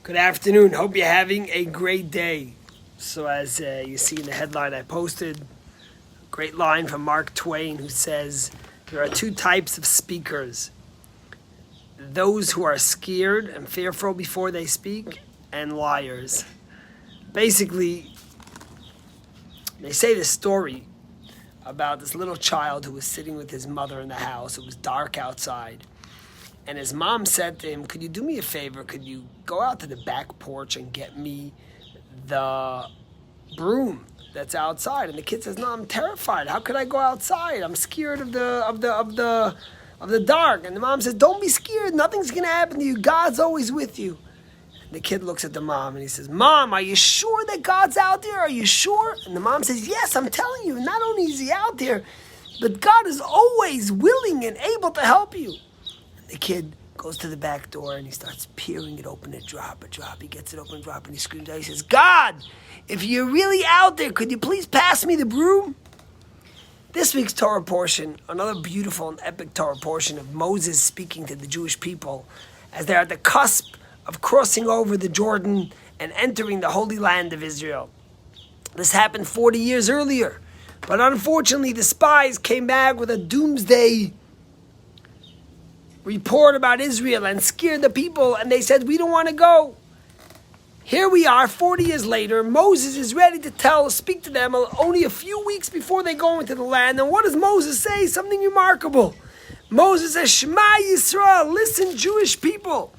Good afternoon. Hope you're having a great day. So as you see in the headline I posted, a great line from Mark Twain who says, there are two types of speakers. Those who are scared and fearful before they speak, and liars. Basically, they say this story about this little child who was sitting with his mother in the house. It was dark outside. And his mom said to him, could you do me a favor? Could you go out to the back porch and get me the broom that's outside? And the kid says, no, I'm terrified. How could I go outside? I'm scared of the dark. And the mom says, don't be scared. Nothing's going to happen to you. God's always with you. And the kid looks at the mom and he says, Mom, are you sure that God's out there? Are you sure? And the mom says, yes, I'm telling you. Not only is he out there, but God is always willing and able to help you. The kid goes to the back door and he starts peering it open, a drop. He gets it open, drop, and he screams out. He says, God, if you're really out there, could you please pass me the broom? This week's Torah portion, another beautiful and epic Torah portion of Moses speaking to the Jewish people as they're at the cusp of crossing over the Jordan and entering the Holy Land of Israel. This happened 40 years earlier, but unfortunately the spies came back with a doomsday report about Israel and scared the people, and they said, we don't want to go. Here we are 40 years later. Moses is ready to speak to them only a few weeks before they go into the land. And what does Moses say? Something remarkable. Moses says, Shema Yisrael, listen, Jewish people.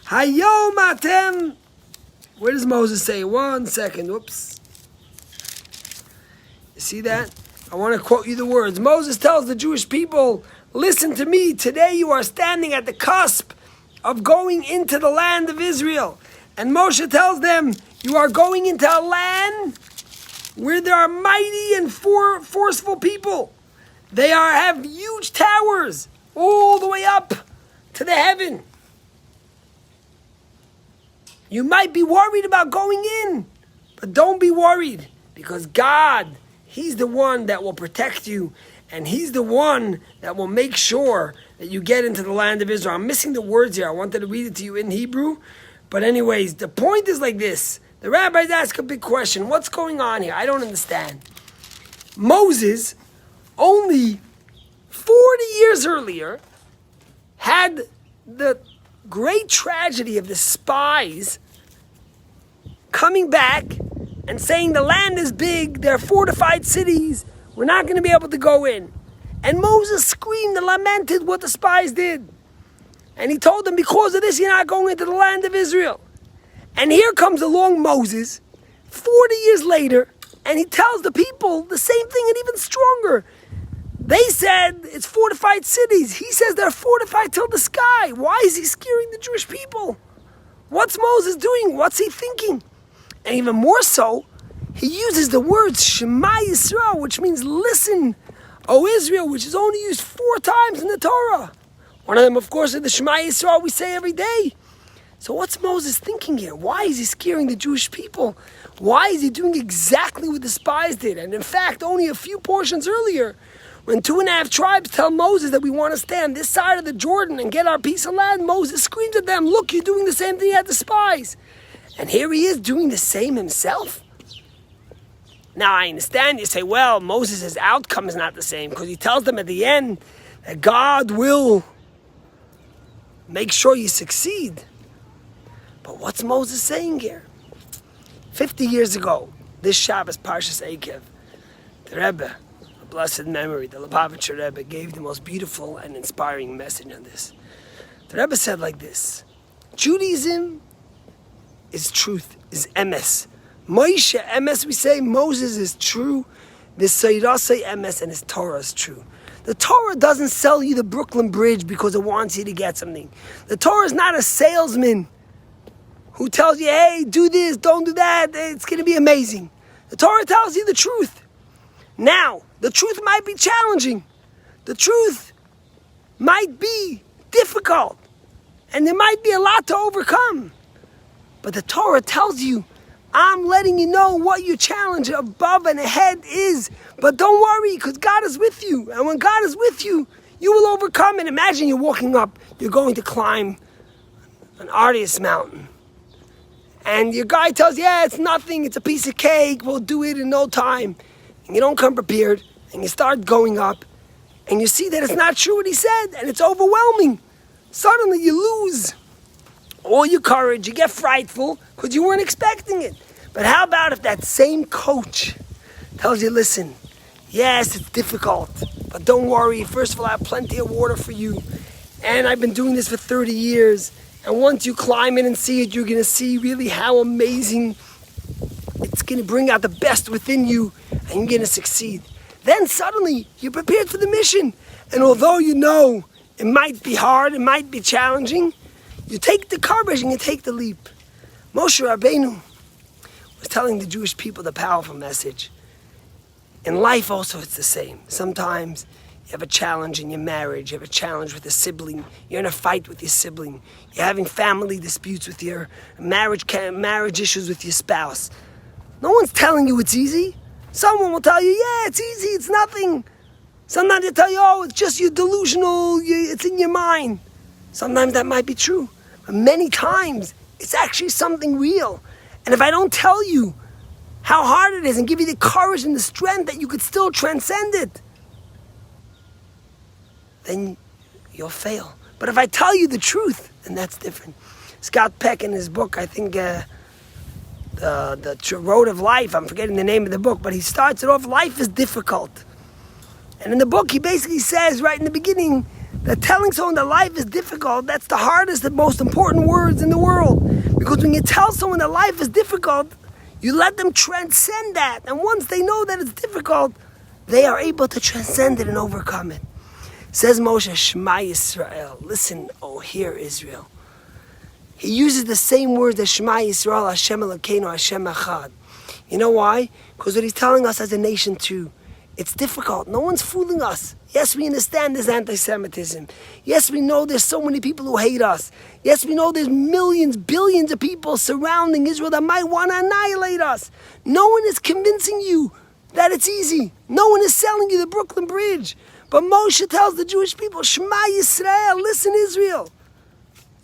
Hayom atem. Where does Moses say? 1 second. Whoops. You see that? I want to quote you the words. Moses tells the Jewish people, listen to me, today you are standing at the cusp of going into the land of Israel. And Moshe tells them, you are going into a land where there are mighty and forceful people. They have huge towers all the way up to the heaven. You might be worried about going in, but don't be worried, because God, He's the one that will protect you. And He's the one that will make sure that you get into the land of Israel. I'm missing the words here. I wanted to read it to you in Hebrew. But anyways, the point is like this. The rabbis ask a big question. What's going on here? I don't understand. Moses, only 40 years earlier, had the great tragedy of the spies coming back and saying the land is big, there are fortified cities, we're not going to be able to go in. And Moses screamed and lamented what the spies did. And he told them, because of this, you're not going into the land of Israel. And here comes along Moses, 40 years later, and he tells the people the same thing and even stronger. They said it's fortified cities. He says they're fortified till the sky. Why is he scaring the Jewish people? What's Moses doing? What's he thinking? And even more so, he uses the words Shema Yisrael, which means listen, O Israel, which is only used 4 times in the Torah. One of them, of course, is the Shema Yisrael we say every day. So what's Moses thinking here? Why is he scaring the Jewish people? Why is he doing exactly what the spies did? And in fact, only a few portions earlier, when 2.5 tribes tell Moses that we want to stand this side of the Jordan and get our piece of land, Moses screams at them, look, you're doing the same thing at the spies. And here he is doing the same himself. Now I understand you say, well, Moses' outcome is not the same, because he tells them at the end that God will make sure you succeed. But what's Moses saying here? 50 years ago, this Shabbos, Parshas Eikev, the Rebbe, a blessed memory, the Lubavitcher Rebbe, gave the most beautiful and inspiring message on this. The Rebbe said like this: Judaism is truth, is emes. Moshe emes, we say, Moses is true. The Seirasei emes, and his Torah is true. The Torah doesn't sell you the Brooklyn Bridge because it wants you to get something. The Torah is not a salesman who tells you, hey, do this, don't do that, it's going to be amazing. The Torah tells you the truth. Now, the truth might be challenging. The truth might be difficult. And there might be a lot to overcome. But the Torah tells you, I'm letting you know what your challenge above and ahead is. But don't worry, because God is with you. And when God is with you, you will overcome. And imagine you're walking up, you're going to climb an arduous mountain. and your guy tells you, yeah, it's nothing, it's a piece of cake, we'll do it in no time, and you don't come prepared, and you start going up, and you see that it's not true what he said, and it's overwhelming. Suddenly you lose all your courage, you get frightful, because you weren't expecting it. But how about if that same coach tells you, listen, yes, it's difficult, but don't worry, first of all, I have plenty of water for you, and I've been doing this for 30 years, and once you climb in and see it, you're going to see really how amazing it's going to bring out the best within you, and you're going to succeed. Then suddenly, you're prepared for the mission. And although you know it might be hard, it might be challenging, you take the courage and you take the leap. Moshe Rabbeinu was telling the Jewish people the powerful message. In life also it's the same. Sometimes you have a challenge in your marriage, you have a challenge with a sibling, you're in a fight with your sibling, you're having family disputes with your marriage issues with your spouse. No one's telling you it's easy. Someone will tell you, yeah, it's easy, it's nothing. Sometimes they tell you, oh, it's just you're delusional, it's in your mind. Sometimes that might be true, but many times it's actually something real. And if I don't tell you how hard it is and give you the courage and the strength that you could still transcend it, then you'll fail. But if I tell you the truth, then that's different. Scott Peck in his book, I think the Road of Life, I'm forgetting the name of the book, but he starts it off, life is difficult. And in the book, he basically says right in the beginning that telling someone that life is difficult, that's the hardest and most important words in the world. Because when you tell someone that life is difficult, you let them transcend that. And once they know that it's difficult, they are able to transcend it and overcome it. Says Moshe, Shema Yisrael, listen, oh, hear Israel. He uses the same words as Shema Yisrael, Hashem Elokeinu, Hashem Echad. You know why? Because what he's telling us as a nation too, it's difficult. No one's fooling us. Yes, we understand there's anti-Semitism. Yes, we know there's so many people who hate us. Yes, we know there's millions, billions of people surrounding Israel that might want to annihilate us. No one is convincing you that it's easy. No one is selling you the Brooklyn Bridge. But Moshe tells the Jewish people, Shema Yisrael, listen Israel.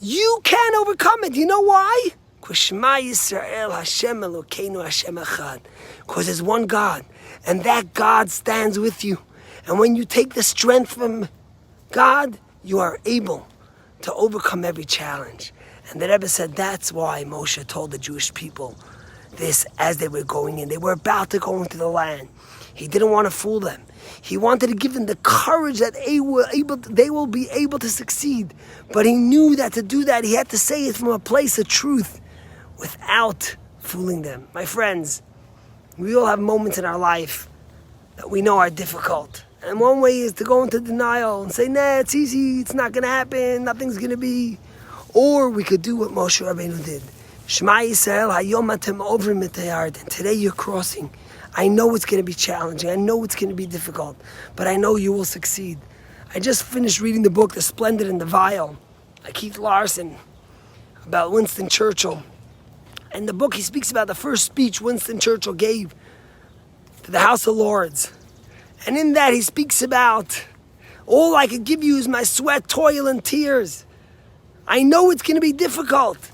You can overcome it. You know why? Because Shema Yisrael, Hashem Elokeinu, Hashem Echad. Because there's one God. And that God stands with you. And when you take the strength from God, you are able to overcome every challenge. And the Rebbe said that's why Moshe told the Jewish people this as they were going in. They were about to go into the land. He didn't want to fool them. He wanted to give them the courage that they will be able to succeed. But he knew that to do that, he had to say it from a place of truth without fooling them. My friends, we all have moments in our life that we know are difficult. And one way is to go into denial and say, nah, it's easy, it's not going to happen, nothing's going to be. Or we could do what Moshe Rabbeinu did. Shema Yisrael, Hayom atem ovrim et hayarden. Today you're crossing. I know it's going to be challenging. I know it's going to be difficult. But I know you will succeed. I just finished reading the book, The Splendid and the Vile, by Keith Larson, about Winston Churchill. In the book, he speaks about the first speech Winston Churchill gave to the House of Lords. And in that, he speaks about, all I could give you is my sweat, toil, and tears. I know it's going to be difficult.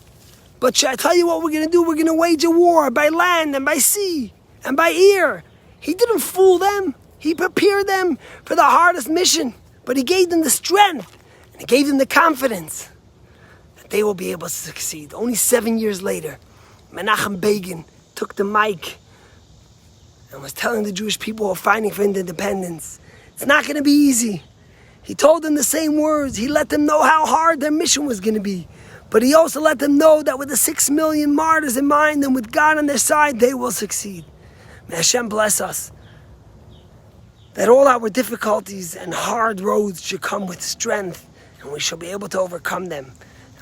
But should I tell you what we're going to do? We're going to wage a war by land and by sea and by air. He didn't fool them. He prepared them for the hardest mission. But he gave them the strength. And he gave them the confidence that they will be able to succeed. Only 7 years later, Menachem Begin took the mic and was telling the Jewish people who are fighting for independence, it's not going to be easy. He told them the same words. He let them know how hard their mission was going to be. But he also let them know that with the 6 million martyrs in mind and with God on their side, they will succeed. May Hashem bless us, that all our difficulties and hard roads should come with strength, and we shall be able to overcome them.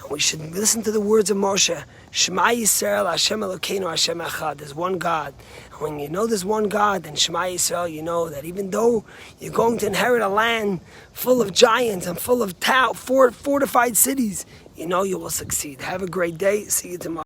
And we should listen to the words of Moshe, Shema Yisrael, Hashem Elokeinu, Hashem Echad. There's one God. And when you know there's one God, then Shema Yisrael, you know that even though you're going to inherit a land full of giants and full of fortified cities, you know you will succeed. Have a great day. See you tomorrow.